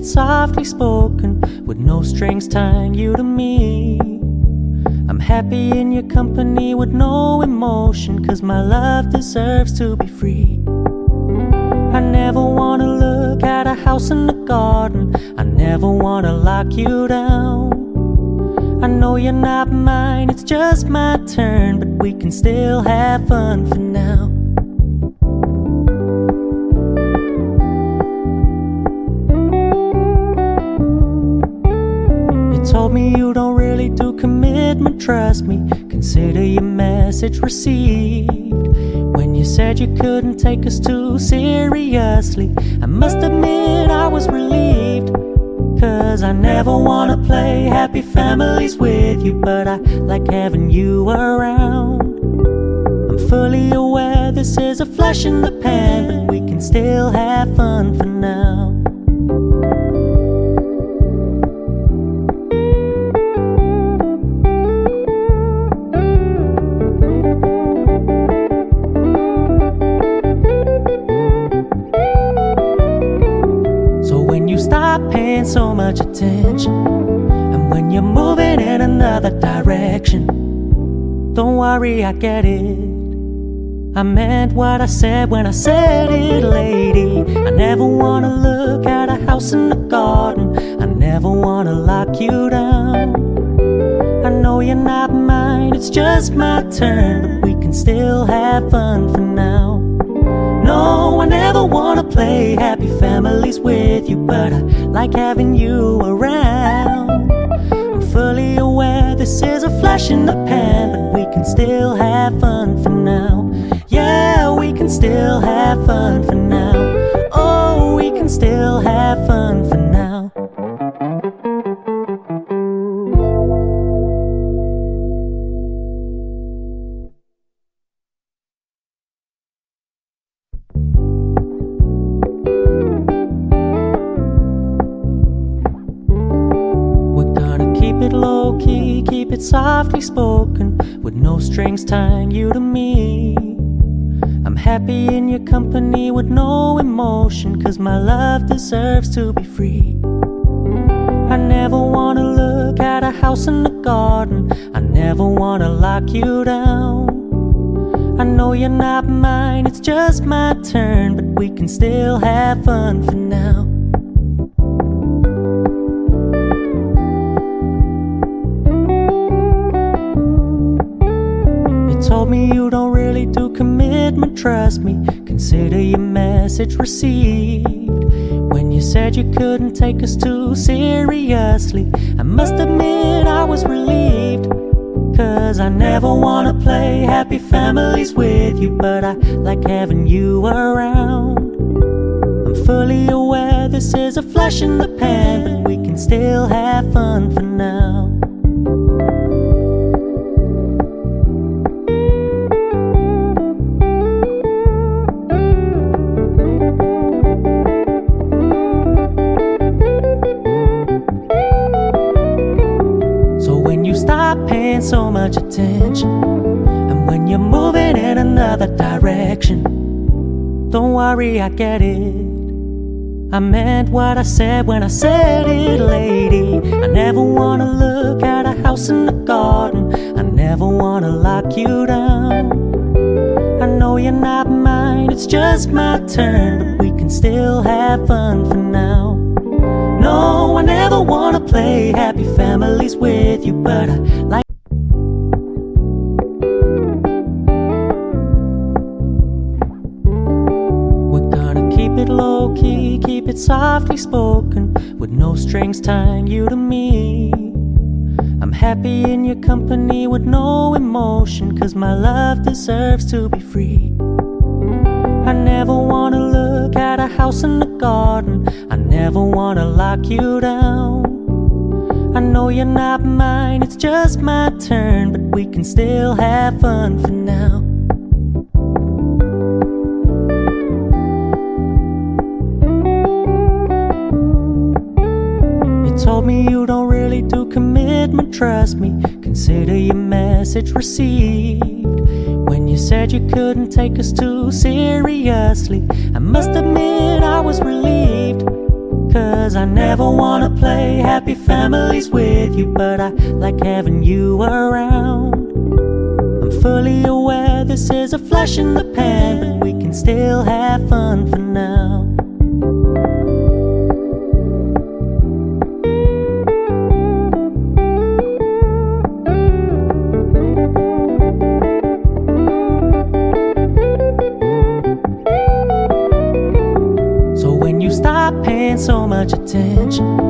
it softly spoken, with no strings tying you to me. I'm happy in your company with no emotion, 'cause my love deserves to be free. I never wanna look at a house in the garden, I never wanna lock you down. I know you're not mine, it's just my turn, but we can still have fun for now. You told me you don't really do commitment, trust me, consider your message received. When you said you couldn't take us too seriously, I must admit I was relieved. 'Cause I never wanna play happy families with you, but I like having you around. I'm fully aware this is a flash in the pan, but we can still have fun for now. Stop paying so much attention, and when you're moving in another direction, don't worry, I get it. I meant what I said when I said it, lady. I never wanna look at a house in the garden, I never wanna lock you down. I know you're not mine, it's just my turn, but we can still have fun for now. No, I never wanna play happy families with you, but I like having you around. I'm fully aware this is a flash in the pan, but we can still have fun for now. Yeah, we can still have fun for now. Oh, we can still have fun for now. Low-key, keep it softly spoken, with no strings tying you to me. I'm happy in your company with no emotion, 'cause my love deserves to be free. I never wanna look at a house in the garden, I never wanna lock you down. I know you're not mine, it's just my turn, but we can still have fun for now. Told me you don't really do commitment, trust me, consider your message received. When you said you couldn't take us too seriously, I must admit I was relieved. 'Cause I never wanna play happy families with you, but I like having you around. I'm fully aware this is a flash in the pan, but we can still have fun for now. Stop paying so much attention, and when you're moving in another direction, don't worry, I get it. I meant what I said when I said it, lady. I never wanna look at a house in the garden, I never wanna lock you down. I know you're not mine, it's just my turn, but we can still have fun for now. No, I never wanna play happy families with you, but I like. We're gonna keep it low-key, keep it softly spoken, with no strings tying you to me. I'm happy in your company with no emotion, 'cause my love deserves to be free. I never wanna look at a house in the garden, I never wanna lock you down. I know you're not mine, it's just my turn, but we can still have fun for now. You told me you don't really do commitment, trust me, consider your message received. When you said you couldn't take us too seriously, I must admit I was relieved. 'cause I never wanna play happy families with you, but I like having you around. I'm fully aware this is a flash in the pan, but we can still have fun for now. So when you stop paying so much attention